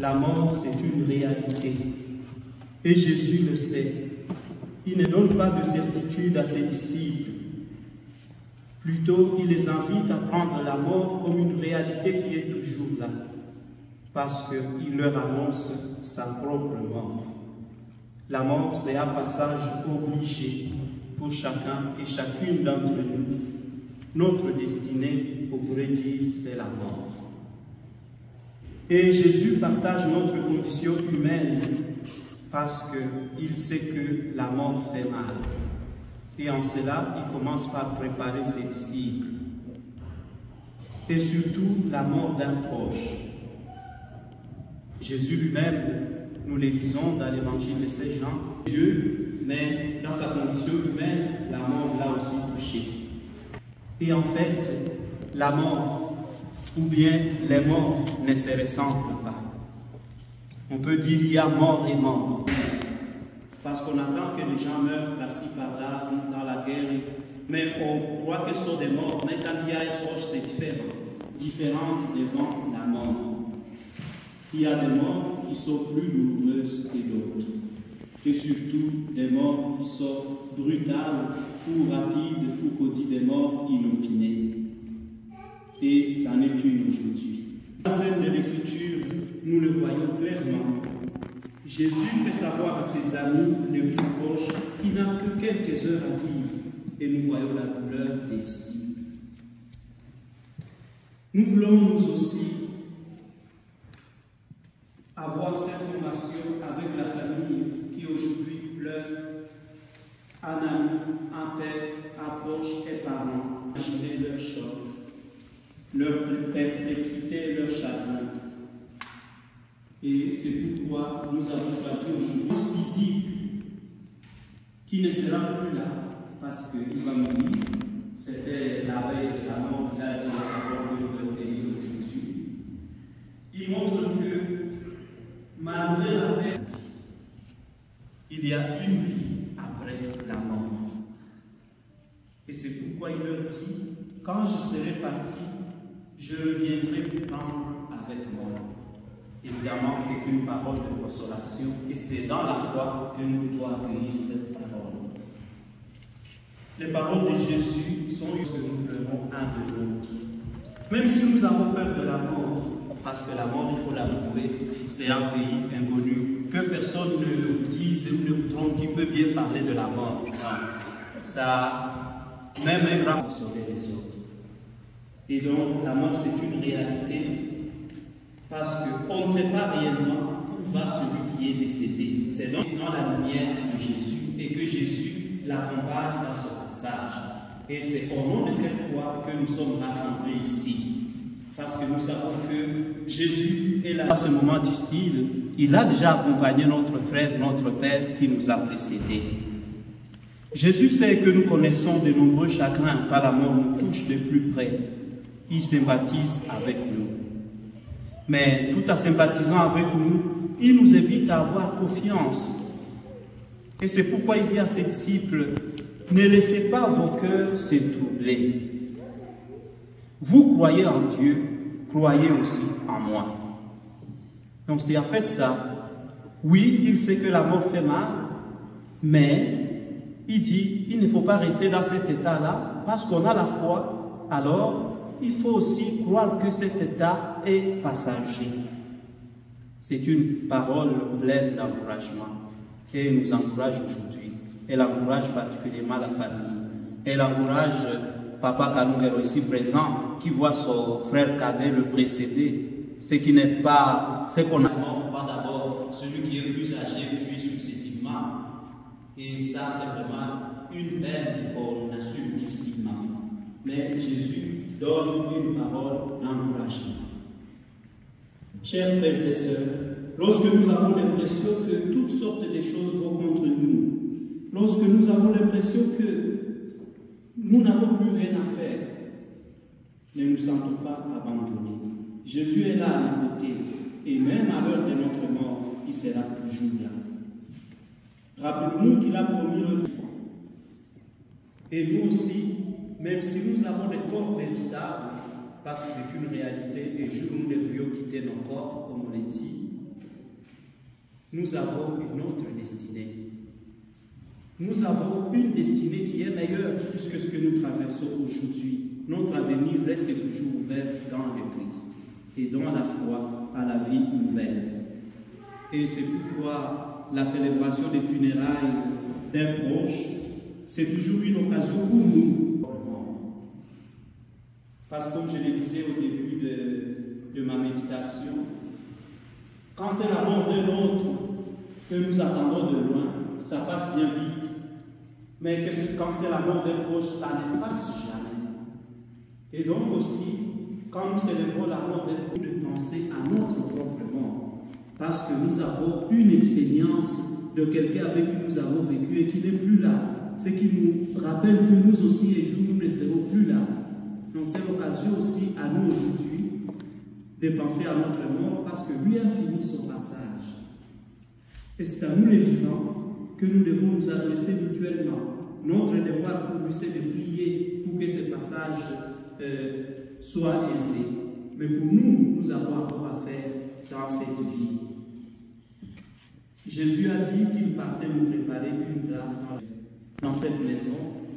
la mort c'est une réalité. Et Jésus le sait. Il ne donne pas de certitude à ses disciples. Plutôt, il les invite à prendre la mort comme une réalité qui est toujours là, parce qu'il leur annonce sa propre mort. La mort, c'est un passage obligé pour chacun et chacune d'entre nous. Notre destinée, on pourrait dire, c'est la mort. Et Jésus partage notre condition humaine parce qu'il sait que la mort fait mal. Et en cela, il commence par préparer ses disciples. Et surtout, la mort d'un proche. Jésus lui-même, nous le lisons dans l'évangile de Saint Jean, Dieu, mais dans sa condition humaine, la mort l'a aussi touché. Et en fait, la mort, ou bien les morts, ne se ressemblent pas. On peut dire qu'il y a mort et mort. Parce qu'on attend que les gens meurent par-ci, par-là, dans la guerre. Mais on croit que ce sont des morts. Mais quand il y a un proche, c'est différent. Différente devant la mort. Il y a des morts qui sont plus douloureuses que d'autres. Et surtout, des morts qui sont brutales ou rapides ou qu'on dit des morts inopinées. Et ça n'est qu'une aujourd'hui. Dans la scène de l'Écriture, nous le voyons clairement. Jésus fait savoir à ses amis les plus proches qu'il n'a que quelques heures à vivre et nous voyons la douleur des disciples. Nous voulons nous aussi avoir cette compassion avec la famille qui aujourd'hui pleure, un ami, un père, un proche et parent. Imaginez leur choc, leur perplexité, leur chagrin. Et c'est pourquoi nous avons choisi aujourd'hui physique qui ne sera plus là parce qu'il va mourir. C'était la veille de sa mort qu'il a dit dans la parole que nous allons lire aujourd'hui. Il montre que malgré la perte, il y a une vie après la mort. Et c'est pourquoi il leur dit, quand je serai parti, je reviendrai vous prendre avec moi. Évidemment, c'est une parole de consolation et c'est dans la foi que nous devons accueillir cette parole. Les paroles de Jésus sont ce que nous pleurons un de l'autre. Même si nous avons peur de la mort, parce que la mort, il faut l'avouer, c'est un pays inconnu. Que personne ne vous dise ou ne vous trompe qui peut bien parler de la mort. Ça, même un grand consoler les autres. Et donc, la mort, c'est une réalité. Parce qu'on ne sait pas réellement où va celui qui est décédé. C'est donc dans la lumière de Jésus et que Jésus l'accompagne dans ce passage. Et c'est au nom de cette foi que nous sommes rassemblés ici. Parce que nous savons que Jésus est là. Dans ce moment difficile, il a déjà accompagné notre frère, notre père qui nous a précédés. Jésus sait que nous connaissons de nombreux chagrins par la mort nous touche de plus près. Il sympathise avec nous. Mais tout en sympathisant avec nous, il nous invite à avoir confiance. Et c'est pourquoi il dit à ses disciples, ne laissez pas vos cœurs se troubler. Vous croyez en Dieu, croyez aussi en moi. Donc c'est en fait ça. Oui, il sait que la mort fait mal, mais il dit, il ne faut pas rester dans cet état-là, parce qu'on a la foi, alors il faut aussi croire que cet état est passager. C'est une parole pleine d'encouragement et nous encourage aujourd'hui. Elle encourage particulièrement la famille. Elle encourage Papa Kalungero ici présent qui voit son frère cadet le précéder. Ce qui n'est pas ce qu'on a. On voit d'abord celui qui est plus âgé puis successivement. Et ça c'est vraiment une peine qu'on assume difficilement. Mais Jésus donne une parole d'encouragement. Chers frères et sœurs, lorsque nous avons l'impression que toutes sortes de choses vont contre nous, lorsque nous avons l'impression que nous n'avons plus rien à faire, ne nous sentons pas abandonnés. Jésus est là à nos côtés, et même à l'heure de notre mort, il sera toujours là. Rappelons-nous qu'il a promis revenu. Et nous aussi, même si nous avons des corps périssables, parce que c'est une réalité, et jour nous devrions quitter nos corps, comme on l'a dit, nous avons une autre destinée. Nous avons une destinée qui est meilleure plus que ce que nous traversons aujourd'hui. Notre avenir reste toujours ouvert dans le Christ et dans la foi à la vie nouvelle. Et c'est pourquoi la célébration des funérailles d'un proche, c'est toujours une occasion pour nous. Parce que comme je le disais au début de ma méditation, quand c'est la mort d'un autre que nous attendons de loin, ça passe bien vite. Mais quand c'est la mort d'un proche, ça ne passe jamais. Et donc aussi, quand nous célébrons la mort d'un proche, de penser à notre propre mort. Parce que nous avons une expérience de quelqu'un avec qui nous avons vécu et qui n'est plus là. Ce qui nous rappelle que nous aussi, un jour, nous ne serons plus là. Donc c'est l'occasion aussi à nous aujourd'hui de penser à notre mort parce que lui a fini son passage. Et c'est à nous les vivants que nous devons nous adresser mutuellement. Notre devoir pour lui, c'est de prier pour que ce passage soit aisé. Mais pour nous, nous avons encore à faire dans cette vie. Jésus a dit qu'il partait nous préparer une place dans cette maison.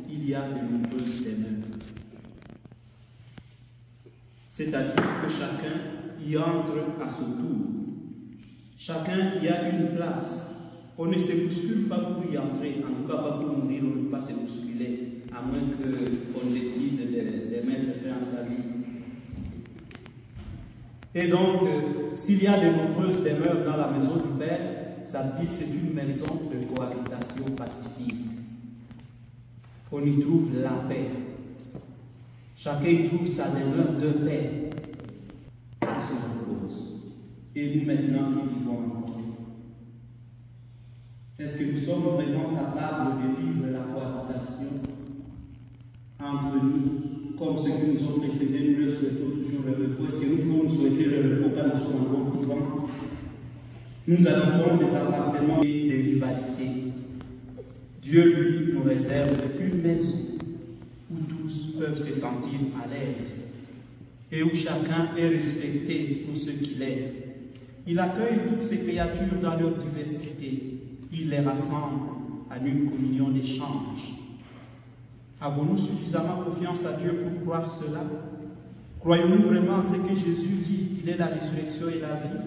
Il y a de nombreuses demeures. C'est-à-dire que chacun y entre à son tour. Chacun y a une place. On ne se bouscule pas pour y entrer, en tout cas pas pour mourir, on ne peut pas se bousculer, à moins qu'on décide de mettre fin à sa vie. Et donc, s'il y a de nombreuses demeures dans la maison du Père, ça veut dire que c'est une maison de cohabitation pacifique. On y trouve la paix. Chacun y trouve sa demeure de paix. On se repose. Et nous maintenant qui vivons encore. Est-ce que nous sommes vraiment capables de vivre la cohabitation entre nous, comme ceux qui nous ont précédés, nous leur souhaitons toujours le repos? Est-ce que nous pouvons nous souhaiter le repos quand nous sommes encore vivants? Nous habitons des appartements et des rivalités. Dieu, lui, nous réserve une maison où tous peuvent se sentir à l'aise et où chacun est respecté pour ce qu'il est. Il accueille toutes ces créatures dans leur diversité. Il les rassemble à une communion d'échange. Avons-nous suffisamment confiance à Dieu pour croire cela? Croyons-nous vraiment à ce que Jésus dit, qu'il est la résurrection et la vie?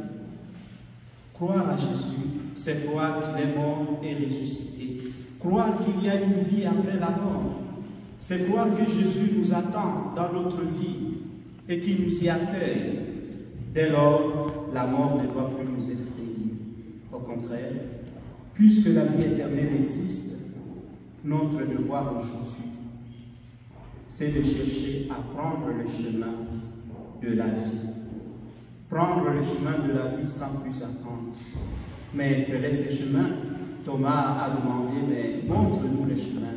Croire à Jésus, c'est croire qu'il est mort et ressuscité. Croire qu'il y a une vie après la mort. C'est croire que Jésus nous attend dans notre vie et qu'il nous y accueille. Dès lors, la mort ne doit plus nous effrayer. Au contraire, puisque la vie éternelle existe, notre devoir aujourd'hui, c'est de chercher à prendre le chemin de la vie. Prendre le chemin de la vie sans plus attendre. Mais quel est ce chemin? Thomas a demandé, mais montre-nous le chemin.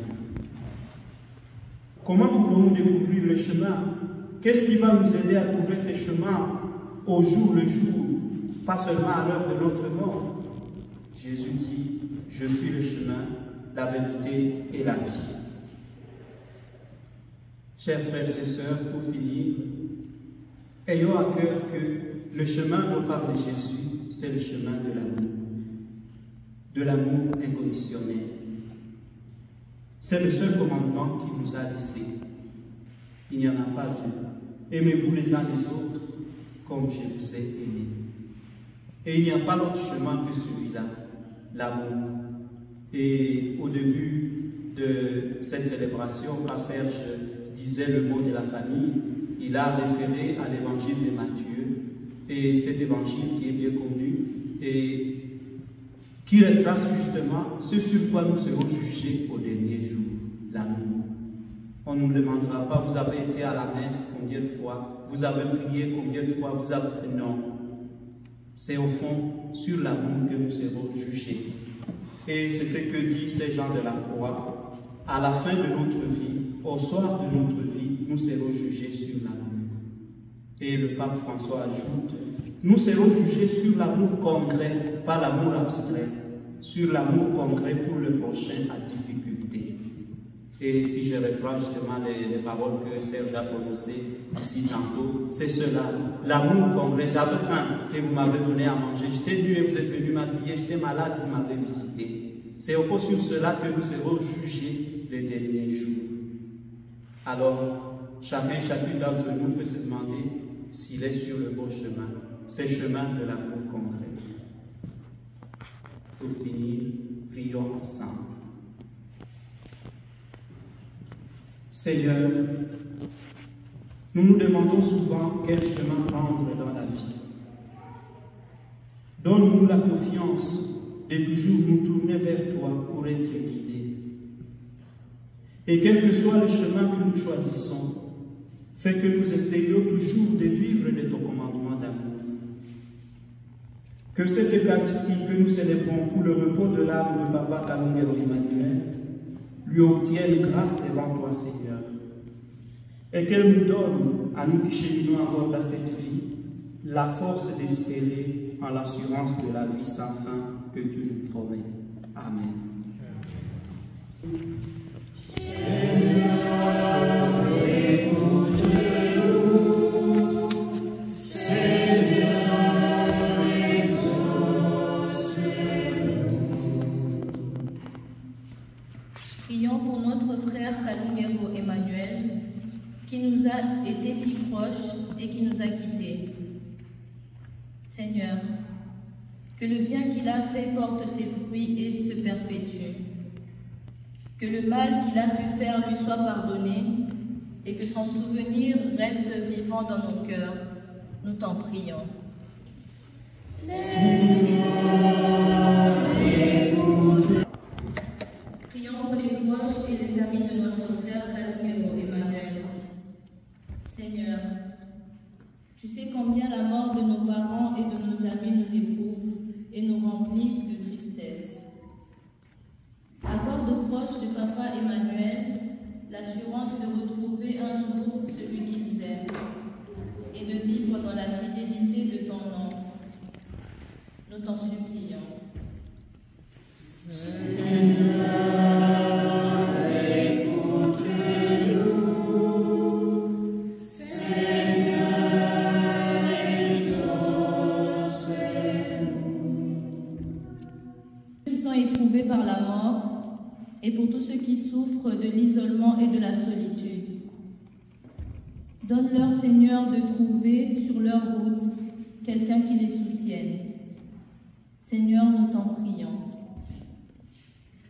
Comment pouvons-nous découvrir le chemin? Qu'est-ce qui va nous aider à trouver ce chemin au jour le jour, pas seulement à l'heure de notre mort? Jésus dit, je suis le chemin, la vérité et la vie. Chers frères et sœurs, pour finir, ayons à cœur que le chemin dont parle Jésus, c'est le chemin de l'amour inconditionnel. C'est le seul commandement qu'il nous a laissé. Il n'y en a pas deux. Aimez-vous les uns les autres comme je vous ai aimé. Et il n'y a pas d'autre chemin que celui-là, l'amour. Et au début de cette célébration, quand Serge disait le mot de la famille, il a référé à l'évangile de Matthieu, et cet évangile qui est bien connu, et qui retrace justement ce sur quoi nous serons jugés au dernier jour, l'amour. On ne nous demandera pas, vous avez été à la messe combien de fois, vous avez prié combien de fois, vous avez fait non. C'est au fond sur l'amour que nous serons jugés. Et c'est ce que dit ces gens de la croix. À la fin de notre vie, au soir de notre vie, nous serons jugés sur l'amour. Et le pape François ajoute, nous serons jugés sur l'amour concret, pas l'amour abstrait, sur l'amour concret pour le prochain à difficulté. Et si je reprends justement les paroles que Serge a prononcées ici tantôt, c'est cela, l'amour concret. J'avais faim et vous m'avez donné à manger, j'étais nu et vous êtes venu m'habillais, j'étais malade, vous m'avez visité. C'est au fond sur cela que nous serons jugés les derniers jours. Alors, chacun et chacune d'entre nous peut se demander s'il est sur le bon chemin, ces chemins de l'amour concret. Pour finir, prions ensemble. Seigneur, nous nous demandons souvent quel chemin prendre dans la vie. Donne-nous la confiance de toujours nous tourner vers toi pour être guidés. Et quel que soit le chemin que nous choisissons, fais que nous essayions toujours de vivre de ton commandement d'amour. Que cette Eucharistie que nous célébrons pour le repos de l'âme de Papa Kalungero Emmanuel lui obtienne grâce devant toi, Seigneur, et qu'elle nous donne, à nous qui cheminons encore dans cette vie, la force d'espérer en l'assurance de la vie sans fin que tu nous promets. Amen. Seigneur, écoute-nous. Seigneur, exauce-nous. Prions pour notre frère Kalungero Emmanuel, qui nous a été si proche et qui nous a quittés. Seigneur, que le bien qu'il a fait porte ses fruits et se perpétue. Que le mal qu'il a pu faire lui soit pardonné et que son souvenir reste vivant dans nos cœurs. Nous t'en prions. Seigneur, écoute. Prions pour les proches et les amis de notre frère Kalungero Emmanuel. Seigneur, tu sais combien la mort de nos parents et de nos amis nous éprouve et nous remplit de tristesse. Accorde aux proches de Papa Emmanuel l'assurance de retrouver un jour celui qu'ils aiment et de vivre dans la fidélité de ton nom. Nous t'en supplions. Seigneur, écoute-nous. Seigneur, exauce-nous. Qui sont éprouvés par la mort et pour tous ceux qui souffrent de l'isolement et de la solitude. Donne-leur, Seigneur, de trouver sur leur route quelqu'un qui les soutienne. Seigneur, nous t'en prions.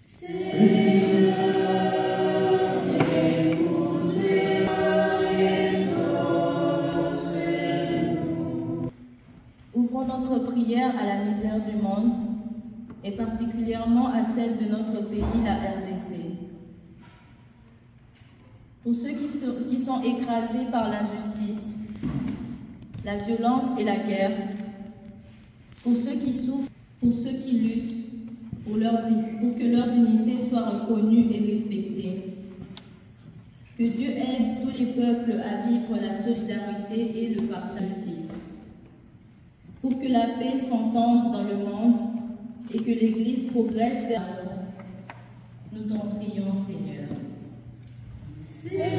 Seigneur, écoutez, exauce-nous. Ouvrons notre prière à la misère du monde et particulièrement à celle de notre pays, la RDC. Pour ceux qui sont écrasés par l'injustice, la violence et la guerre, pour ceux qui souffrent, pour ceux qui luttent, pour que leur dignité soit reconnue et respectée. Que Dieu aide tous les peuples à vivre la solidarité et le partage. Pour que la paix s'entende dans le monde et que l'Église progresse vers le monde. Nous t'en prions, Seigneur. Seigneur,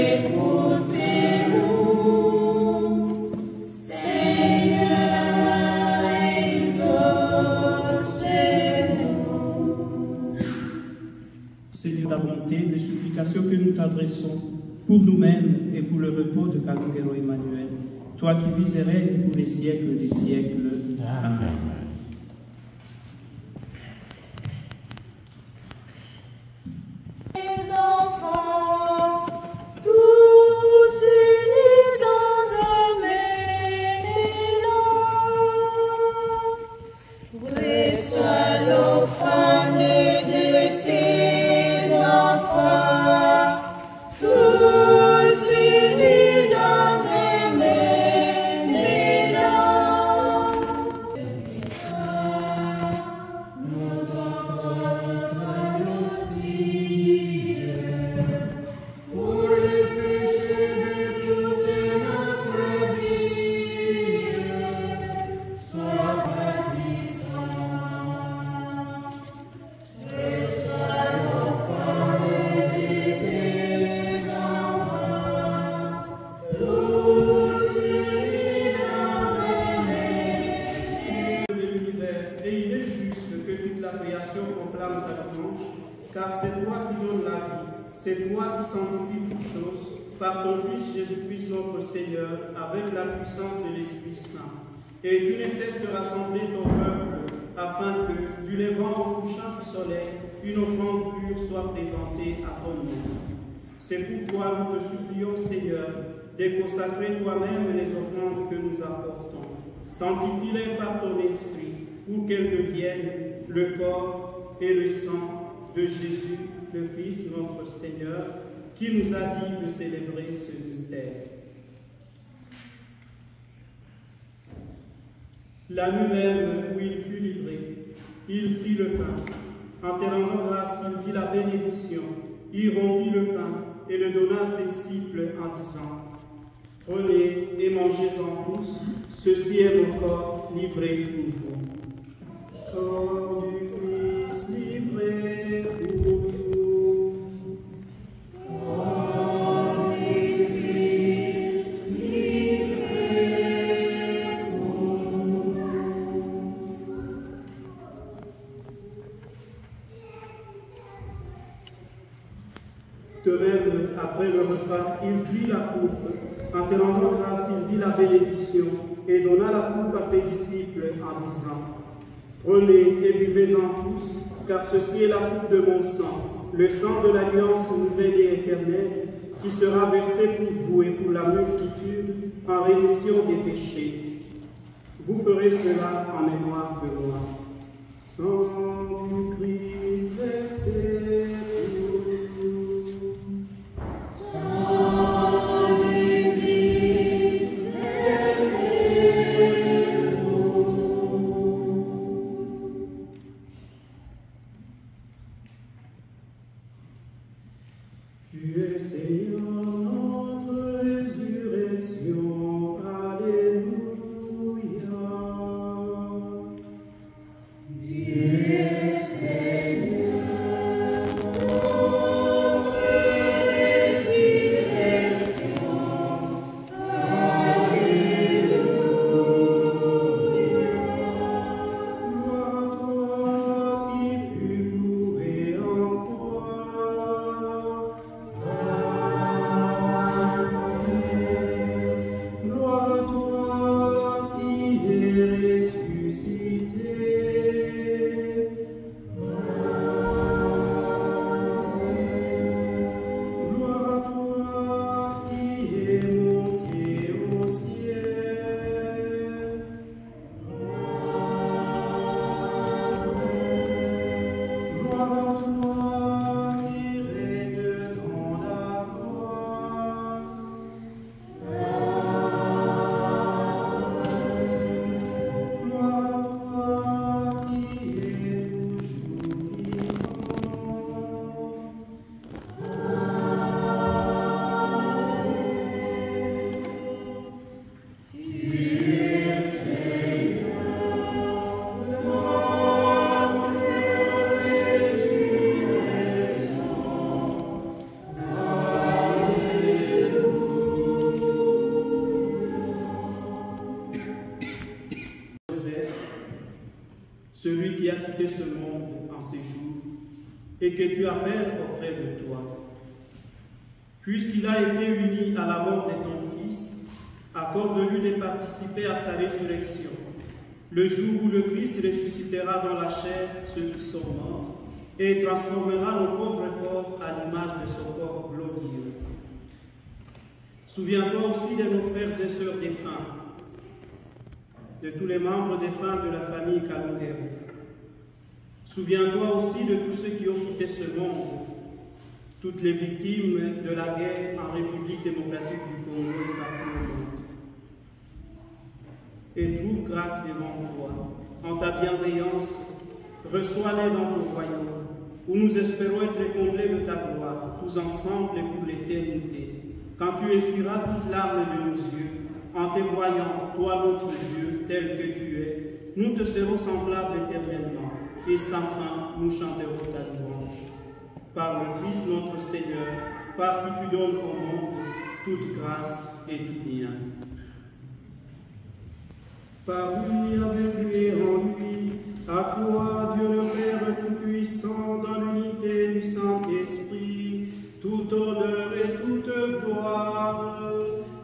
écoutez-nous. Seigneur, exaucez-nous. Seigneur, ta bonté, les supplications que nous t'adressons pour nous-mêmes et pour le repos de Kalungero Emmanuel, toi qui vis et règnes pour les siècles des siècles. Amen. Les enfants, tous unis dans un même élan, reçois l'offrande de tes enfants, tous unis dans un même élan. car c'est toi qui donnes la vie, c'est toi qui sanctifies toutes choses, par ton Fils Jésus-Christ notre Seigneur, avec la puissance de l'Esprit Saint. Et tu ne cesses de rassembler ton peuple, afin que, du levant au couchant du soleil, une offrande pure soit présentée à ton nom. C'est pourquoi nous te supplions, Seigneur, de consacrer toi-même les offrandes que nous apportons. Sanctifie-les par ton Esprit, pour qu'elles deviennent le corps et le sang de Jésus, le Christ notre Seigneur, qui nous a dit de célébrer ce mystère. La nuit même où il fut livré, il prit le pain. En te rendant grâce, il dit la bénédiction. Il rompit le pain et le donna à ses disciples en disant: prenez et mangez-en tous, ceci est mon corps livré pour vous. Corps du Christ livré pour vous. Corps du Christ livré pour vous. De même, après le repas, il prit la coupe. En te rendant grâce, il dit la bénédiction et donna la coupe à ses disciples en disant: prenez et buvez-en tous, car ceci est la coupe de mon sang, le sang de l'alliance nouvelle et éternelle, qui sera versé pour vous et pour la multitude en rémission des péchés. Vous ferez cela en mémoire de moi. Sang du Christ versé pour vous. Sang du Christ versé pour vous. Tu es Seigneur, notre résurrection. Alléluia. Celui qui a quitté ce monde en ces jours et que tu appelles auprès de toi. Puisqu'il a été uni à la mort de ton Fils, accorde-lui de participer à sa résurrection, le jour où le Christ ressuscitera dans la chair ceux qui sont morts et transformera nos pauvres corps à l'image de son corps glorieux. Souviens-toi aussi de nos frères et sœurs défunts, de tous les membres défunts de la famille Kalungero. Souviens-toi aussi de tous ceux qui ont quitté ce monde, toutes les victimes de la guerre en République démocratique du Congo et partout le monde. Et trouve grâce devant toi. En ta bienveillance, reçois-les dans ton royaume, où nous espérons être comblés de ta gloire, tous ensemble et pour l'éternité, quand tu essuieras toute larme de nos yeux, en te voyant, toi notre Dieu, tel que tu es, nous te serons semblables éternellement, et sans fin nous chanterons ta louange. Par le Christ notre Seigneur, par qui tu donnes au monde toute grâce et tout bien. Par lui, avec lui et en lui, à toi, Dieu le Père tout-puissant, Tout-Puissant, dans l'unité du Saint-Esprit, tout honneur et toute gloire,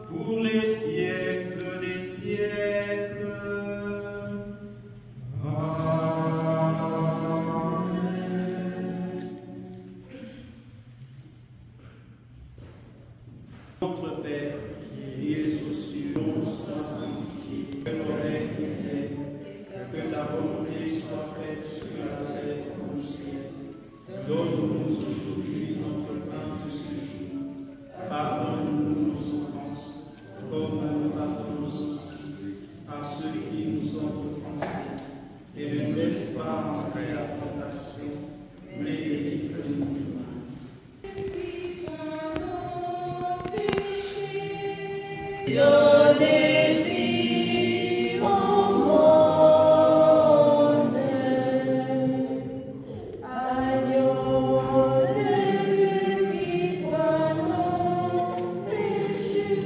pour les siècles des siècles. Notre Père, qui es aux cieux, soit sanctifié, que ton règne vienne, que ta volonté soit faite sur la terre comme au ciel. Donne-nous aujourd'hui notre pain de ce jour. Pardonne-nous nos offenses, comme nous pardonnons aussi à ceux qui nous ont offensés. Et ne nous laisse pas entrer à tentation, mais délivre-nous du mal. Donnez vie au monde, agneau de Dieu qui prend nos péchés,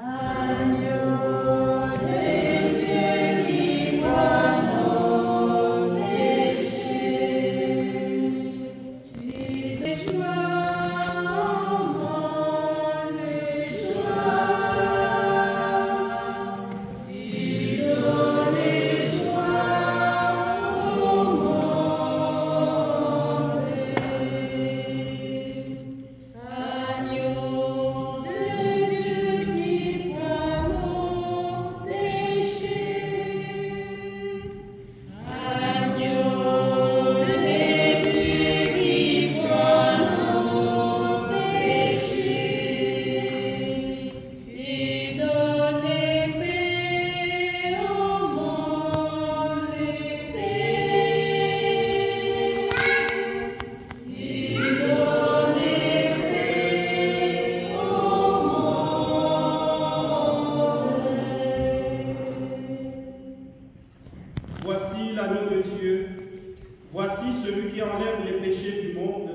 agneau de Dieu qui prend nos péchés, tu déchoues. Voici l'agneau de Dieu, voici celui qui enlève les péchés du monde.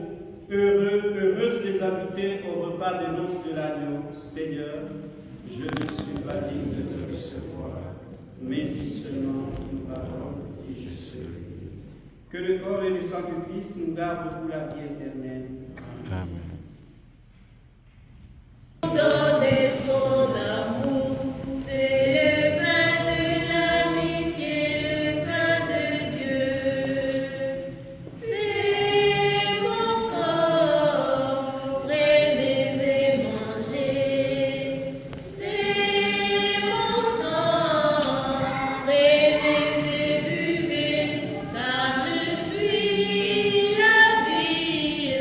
Heureuses les invités au repas des noces de l'agneau. Seigneur, je ne suis pas digne de te recevoir, mais dis seulement une parole et je serai. Que le corps et le sang du Christ nous gardent pour la vie éternelle. Amen. Donnez son amour, c'est le pain de l'amitié, le pain de Dieu. C'est mon corps, prenez et mangez. C'est mon sang, prenez et buvez, car je suis la vie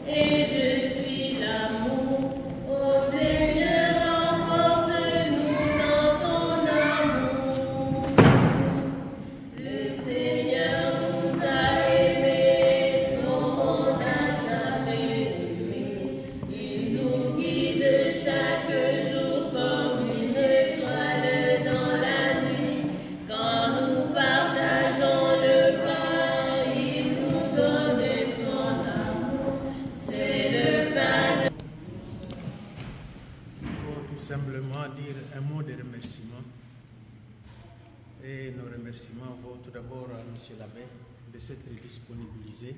et je suis l'amour. Ô Seigneur, emporte-nous dans ton amour. Le Seigneur nous a aimés comme on n'a jamais aimé. Il nous guide chaque jour comme une étoile dans la nuit. Quand nous partageons le pain, il nous donne son amour. C'est le pain de Il faut tout simplement dire un mot de remerciement. Et nos remerciements vont tout d'abord à M. l'abbé de s'être disponibilisé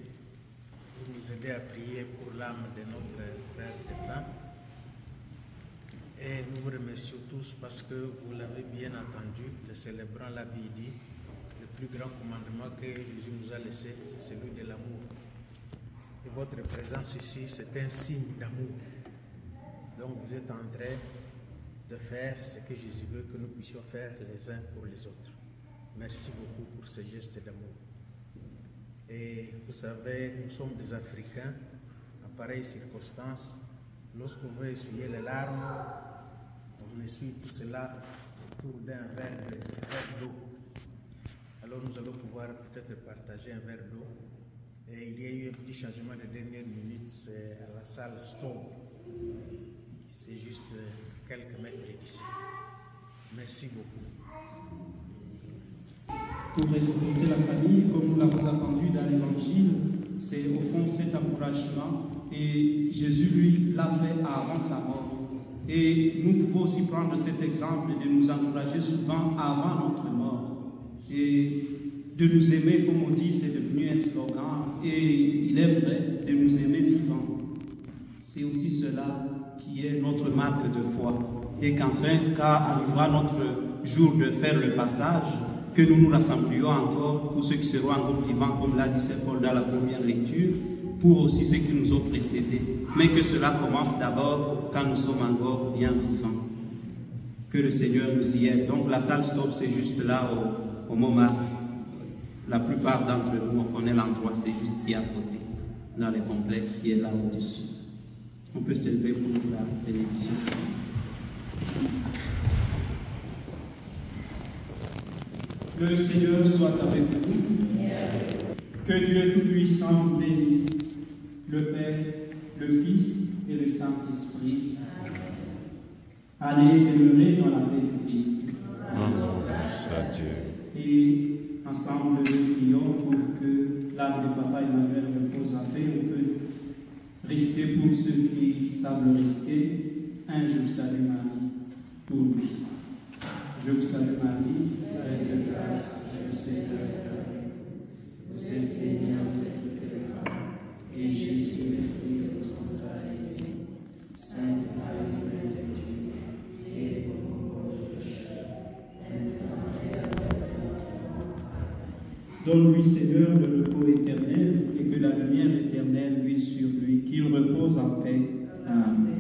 pour nous aider à prier pour l'âme de notre frère défunt. Et nous vous remercions tous parce que vous l'avez bien entendu, le célébrant l'a bien dit, le plus grand commandement que Jésus nous a laissé, c'est celui de l'amour. Et votre présence ici, c'est un signe d'amour. Donc vous êtes en train de faire ce que Jésus veut que nous puissions faire les uns pour les autres. Merci beaucoup pour ce geste d'amour. Et vous savez, nous sommes des Africains, en pareille circonstance, lorsqu'on veut essuyer les larmes, on essuie tout cela autour d'un verre d'eau. Alors nous allons pouvoir peut-être partager un verre d'eau. Et il y a eu un petit changement de dernière minute, c'est à la salle Stone. C'est juste quelques mètres d'ici. Merci beaucoup. Pour réconforter la famille, comme nous l'avons entendu dans l'évangile, c'est au fond cet encouragement. Et Jésus, lui, l'a fait avant sa mort. Et nous pouvons aussi prendre cet exemple de nous encourager souvent avant notre mort. Et de nous aimer, comme on dit, c'est devenu un slogan, et il est vrai, de nous aimer vivants. C'est aussi cela qui est notre marque de foi. Et qu'enfin, quand arrivera notre jour de faire le passage, que nous nous rassemblions encore pour ceux qui seront encore vivants, comme l'a dit Saint Paul dans la première lecture, pour aussi ceux qui nous ont précédés. Mais que cela commence d'abord quand nous sommes encore bien vivants. Que le Seigneur nous y aide. Donc la salle Stop, c'est juste là au Montmartre. La plupart d'entre nous, on connaît l'endroit, c'est juste ici à côté, dans les complexes qui est là au-dessus. On peut s'élever pour la bénédiction. Le Seigneur soit avec vous. Que Dieu Tout-Puissant vous bénisse, le Père, le Fils et le Saint-Esprit. Allez demeurer dans la paix du Christ. Et ensemble, nous prions pour que l'âme de Papa Emmanuel repose en paix. On peut rester pour ceux qui savent rester. Je vous salue Marie, pour lui. Je vous salue Marie, pleine de grâce, le Seigneur est avec vous. Vous êtes bénie entre toutes les femmes, et Jésus, le fruit de vos entrailles, Sainte Marie, Mère de Dieu, et pour nous pauvres pécheurs, maintenant et à l'heure de notre mort. Donne-lui, Seigneur, le repos éternel, et que la lumière éternelle luise sur lui, qu'il repose en paix. Amen. Amen.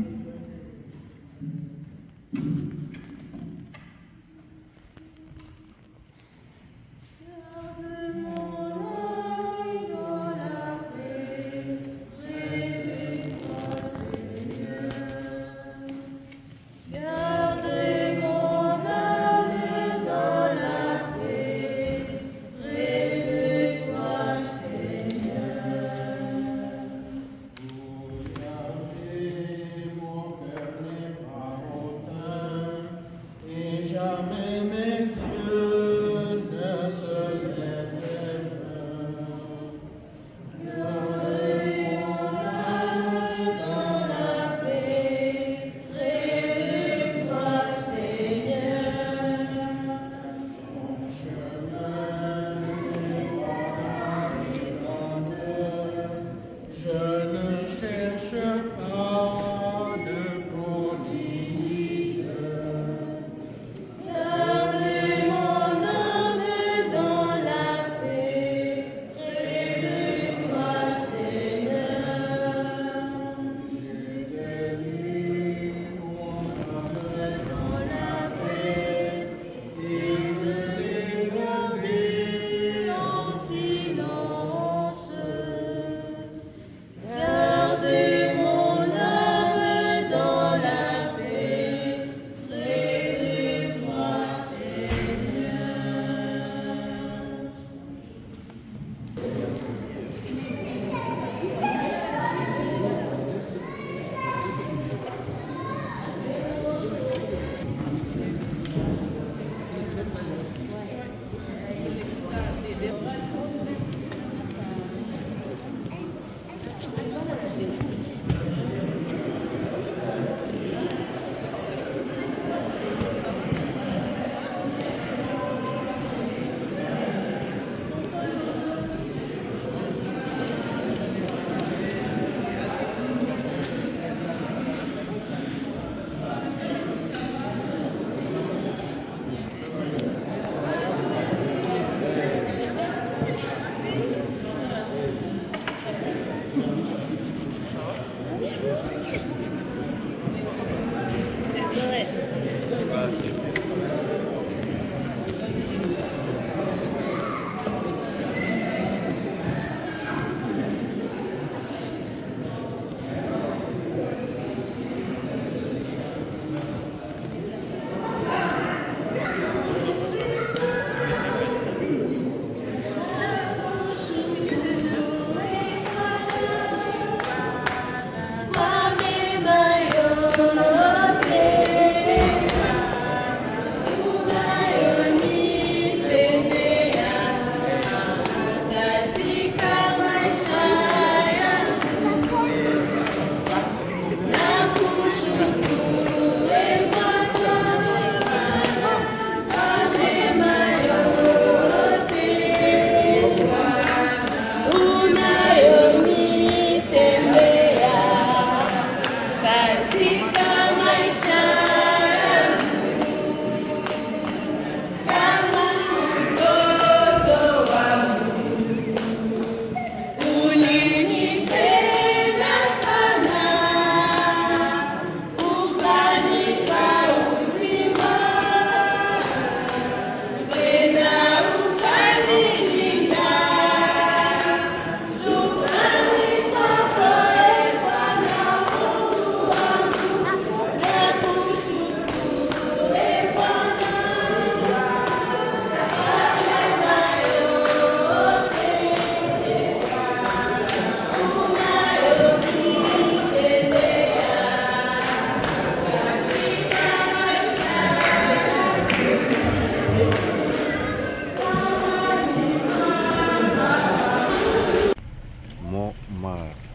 Montmartre.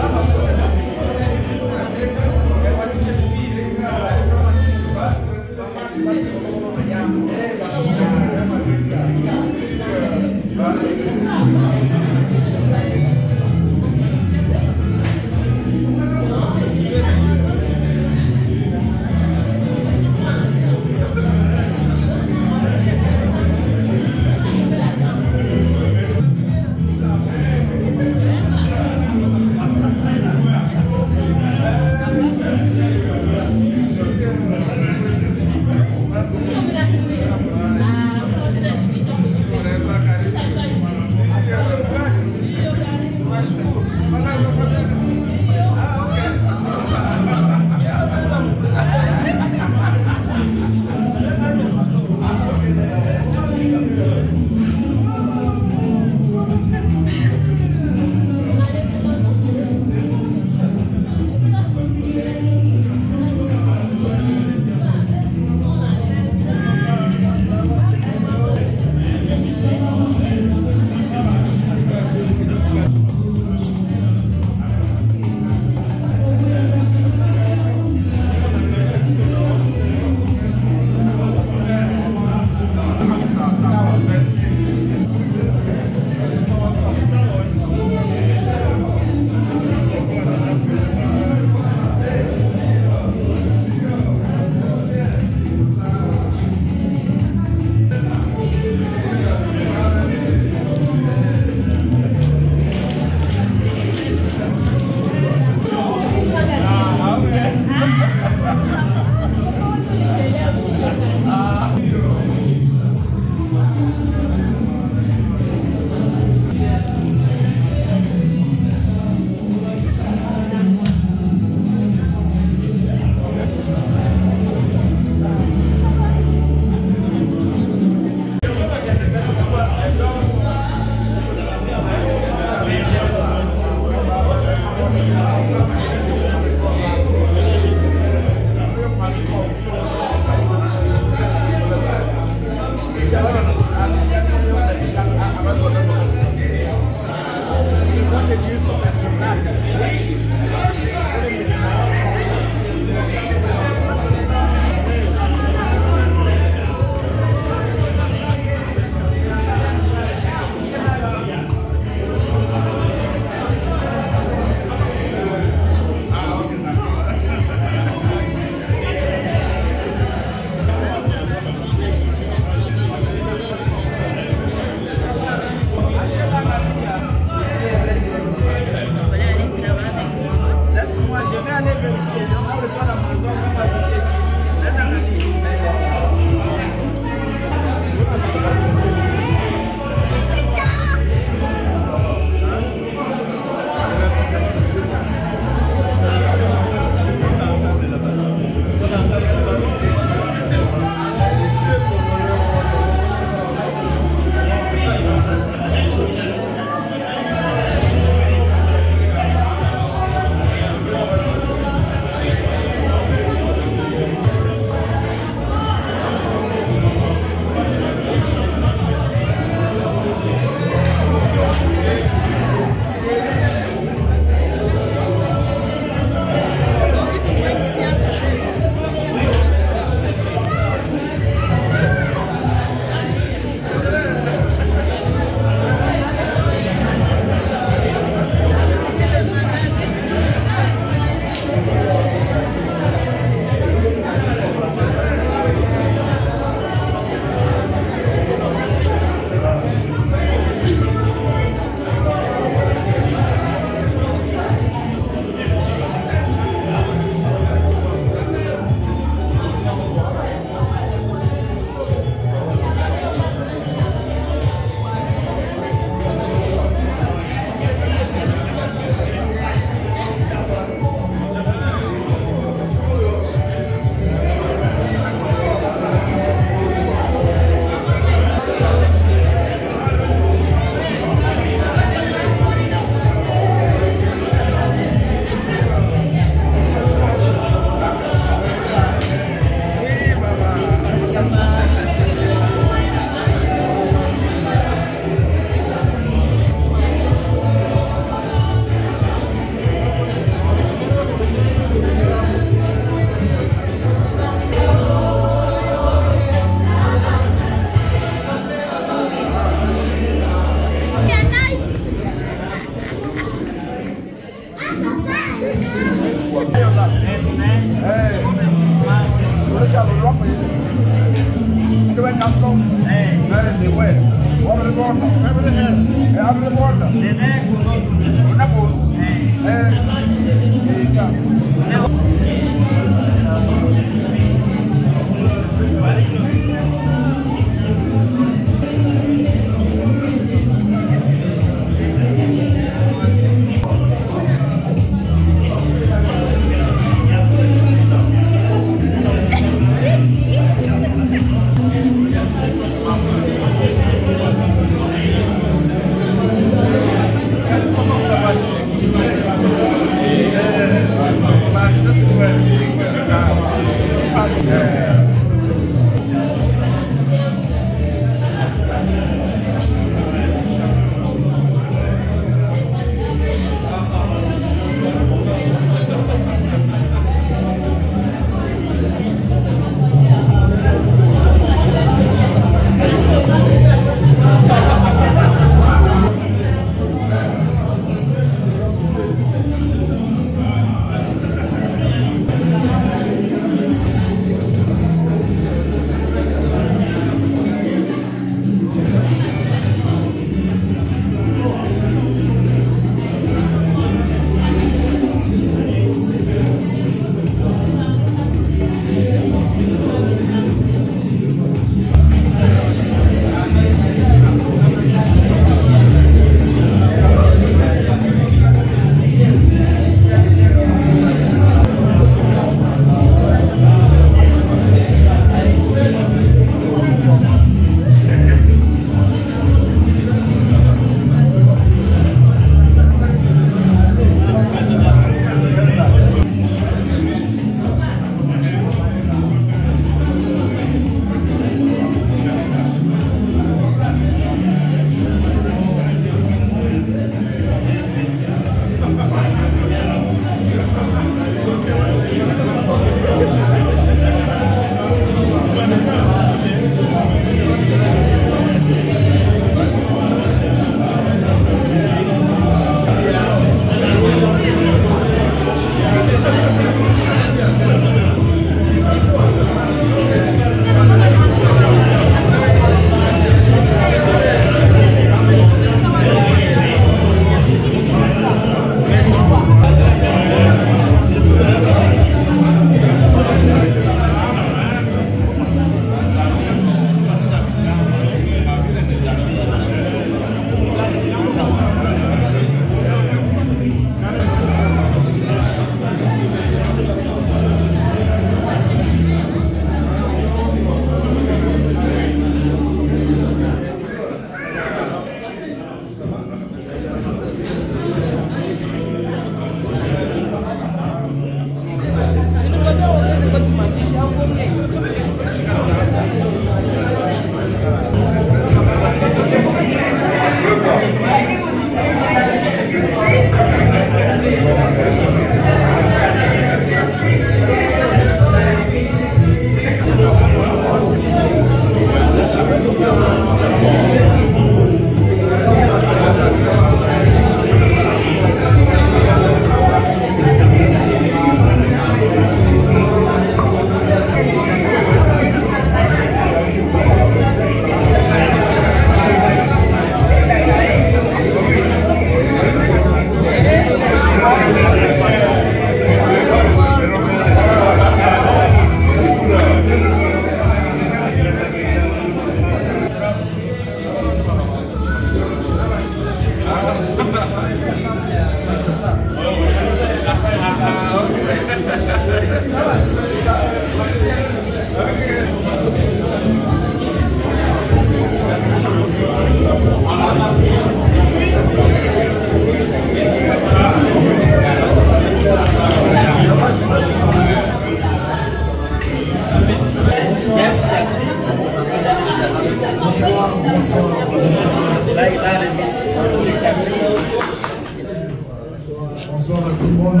Bonsoir à tout le monde.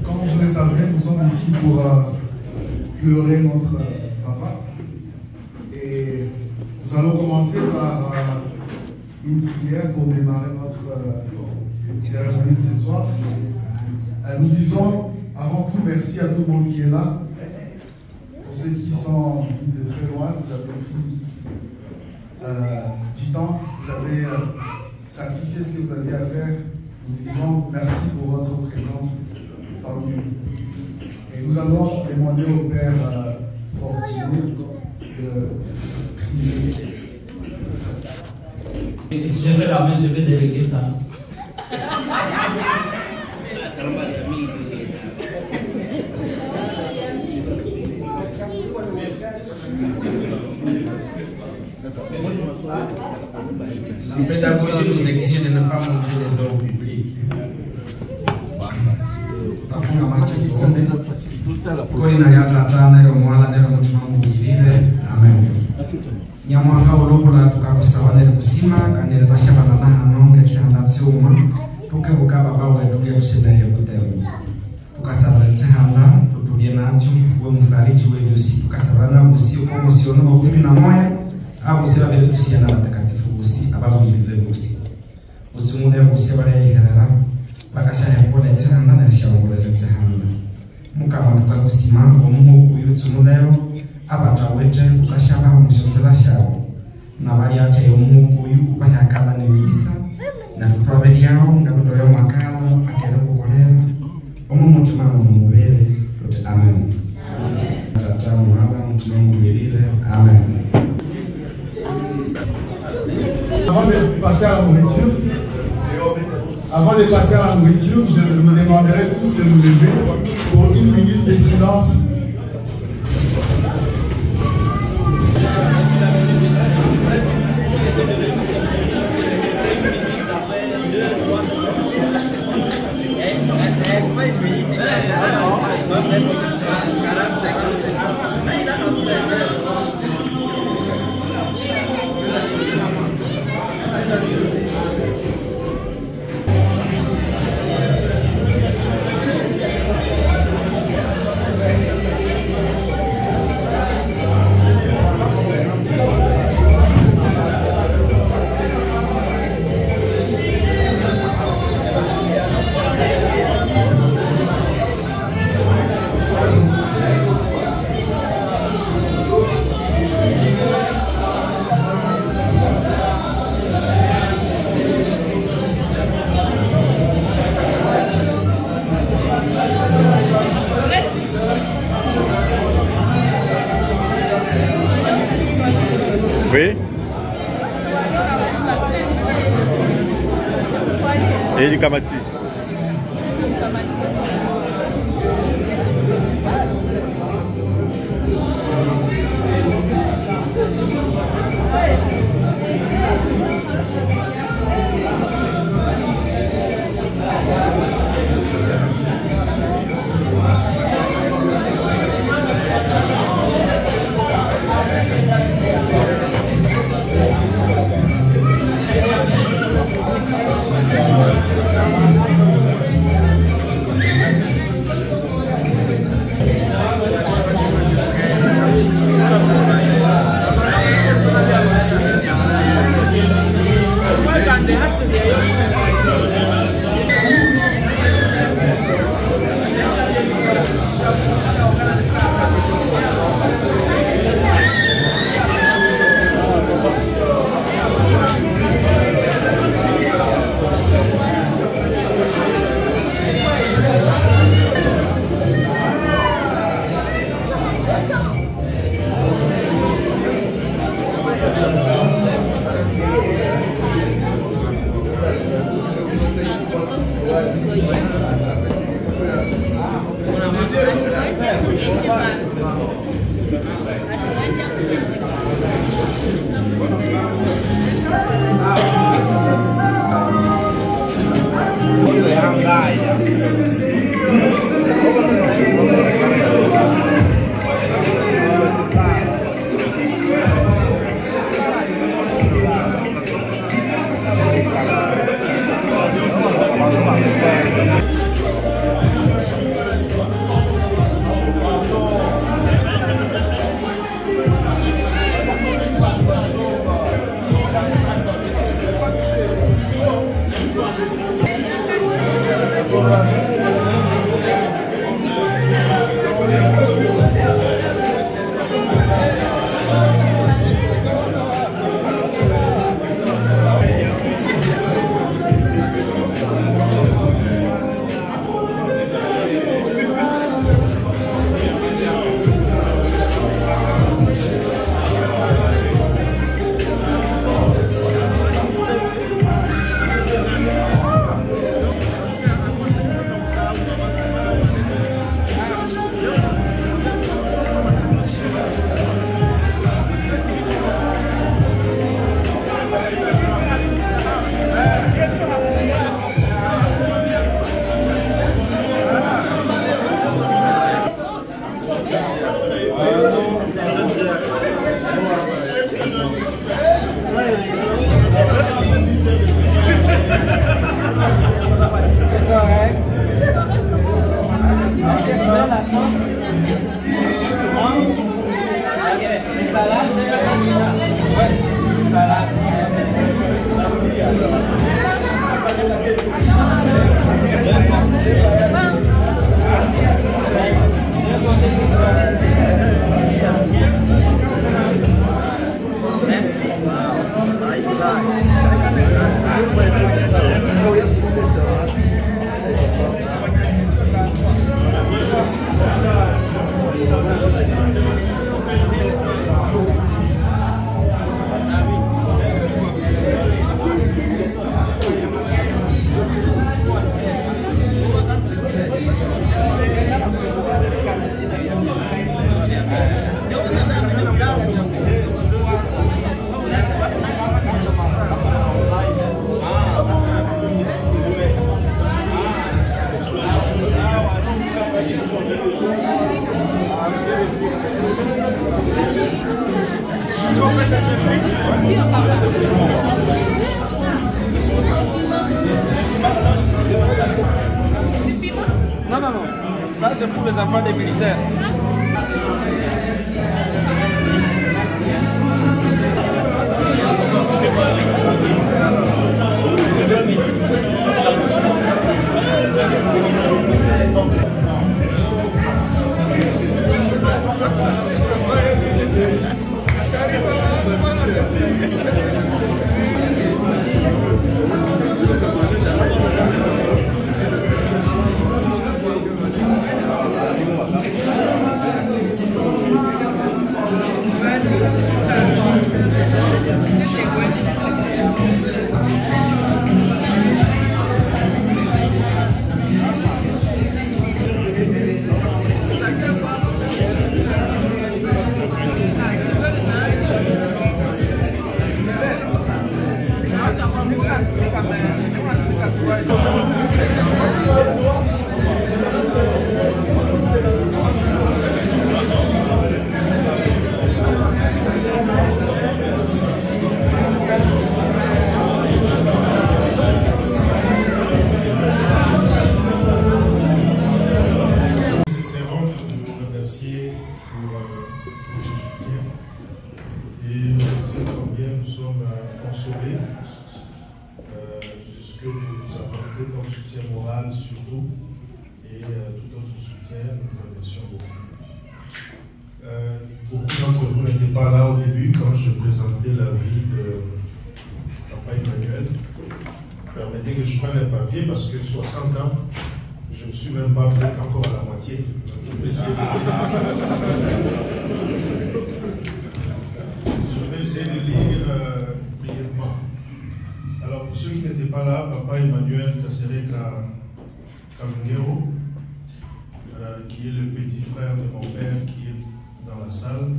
Comme vous le savez, nous sommes ici pour pleurer notre papa. Et nous allons commencer par une prière pour démarrer notre cérémonie de ce soir. Nous disons avant tout merci à tout le monde qui est là. Pour ceux qui sont venus de très loin. témoin, vous avez pris du temps, vous avez sacrifié ce que vous aviez à faire. Nous disons merci pour votre présence parmi nous. Et nous allons demander au Père Fortuné de prier. Je vais la main, je vais déléguer ta main. La pédagogie nous exige de ne pas montrer les dons publics. Tafunga macho tuombe. Koi na yata tana yo mwala nero mutima mugirire. Amen. Nyamwaka uluvula tukakusawanira kusima kanire tashabana na hanonge chanda tsuma tuke bukaba bawe tulie kushindaye kutemu. Tukasabalitse hana tutulie nacho we mfariji we yusi tukasabana musi uko musiono wa 11 abo seba bele tusiana batakatifu busi abagwirire busi uzumude busi barayiherera bakashaya pole tsana na shangoleze tsana mukama tukakusima omuhu uyutsumuleo abatawete kukashaba omushonzela shawo nabali ate omuhu uyu bayakala nebisa na tutwabeli yao ngabutoyo makala akere kukolera omutima mumubere tuti amen. Tata mwana mutima mubirire amen. Avant de passer à la nourriture, je vous demanderai tous de nous lever pour 1 minute de silence. Oui. Et du Kamati. Non, non, non. Ça, c'est pour les enfants des militaires. Surtout, et tout autre soutien, nous remercions beaucoup. Beaucoup d'entre vous n'étaient pas là au début quand je présentais la vie de Papa Emmanuel. Permettez que je prenne les papiers parce que 60 ans, je ne suis même pas peut-être encore à la moitié. Je vais essayer de lire brièvement. Alors pour ceux qui n'étaient pas là, Papa Emmanuel Kasereka Kalungero, qui est le petit frère de mon père qui est dans la salle,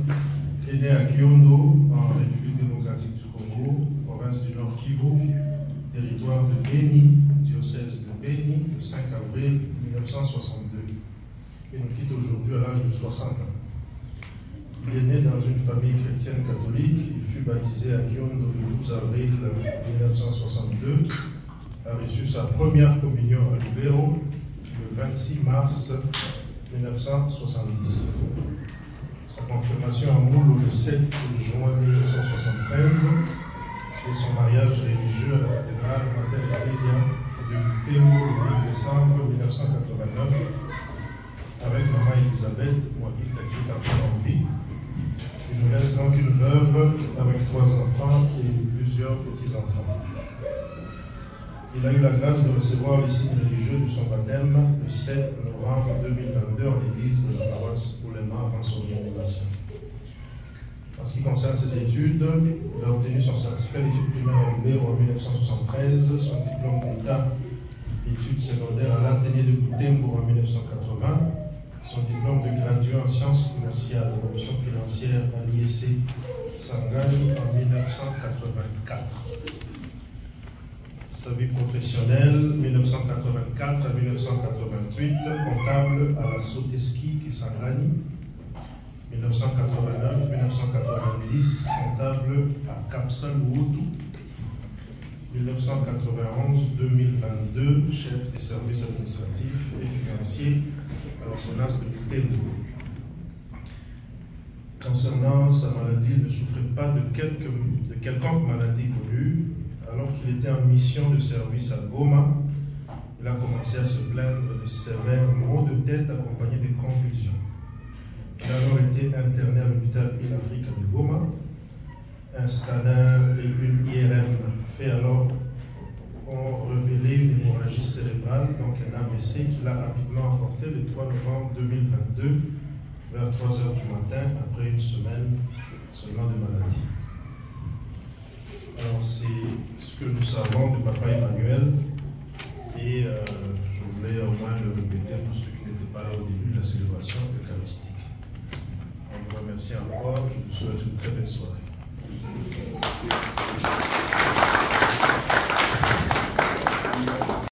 est né à Kiondo, en République démocratique du Congo, province du Nord Kivu, territoire de Beni, diocèse de Beni, le 5 avril 1962. Il nous quitte aujourd'hui à l'âge de 60 ans. Il est né dans une famille chrétienne catholique. Il fut baptisé à Kiondo le 12 avril 1962. A reçu sa première communion à Lubero le 26 mars 1970. Sa confirmation à Moulou le 7 juin 1973 et son mariage religieux à la cathédrale Mater Ecclesia de Butembo le 8 décembre 1989 avec maman Elisabeth Mwakita qui est encore en vie. Il nous laisse donc une veuve avec 3 enfants et plusieurs petits-enfants. Il a eu la grâce de recevoir les signes religieux de son baptême le 7 novembre 2022 en l'église de la paroisse Oulema avant son ordination. En ce qui concerne ses études, il a obtenu son certificat d'études primaires à Lubero en 1973, son diplôme d'état d'études secondaires à l'Athénée de Butembo en 1980, son diplôme de gradué en sciences commerciales et options financières à l'IEC Kisangani en 1984. Sa vie professionnelle, 1984 à 1988, comptable à la Soteski Kisangani, 1989-1990, comptable à Capsal Woudou, 1991-2022, chef des services administratifs et financiers à l'ordonnance de Butembo. concernant sa maladie, il ne souffrait pas de quelconque maladie connue. Alors qu'il était en mission de service à Goma, il a commencé à se plaindre de sévères maux de tête accompagnés de convulsions. Il a alors été interné à l'hôpital In-Africa de Goma. Un scanner et une IRM fait alors ont révélé une hémorragie cérébrale, donc un AVC qu'il a rapidement emporté le 3 novembre 2022 vers 3 h du matin après une semaine seulement de maladie. Alors c'est ce que nous savons de Papa Emmanuel et je voulais au moins le répéter pour ceux qui n'étaient pas là au début de la célébration eucharistique. On vous remercie encore, je vous souhaite une très belle soirée.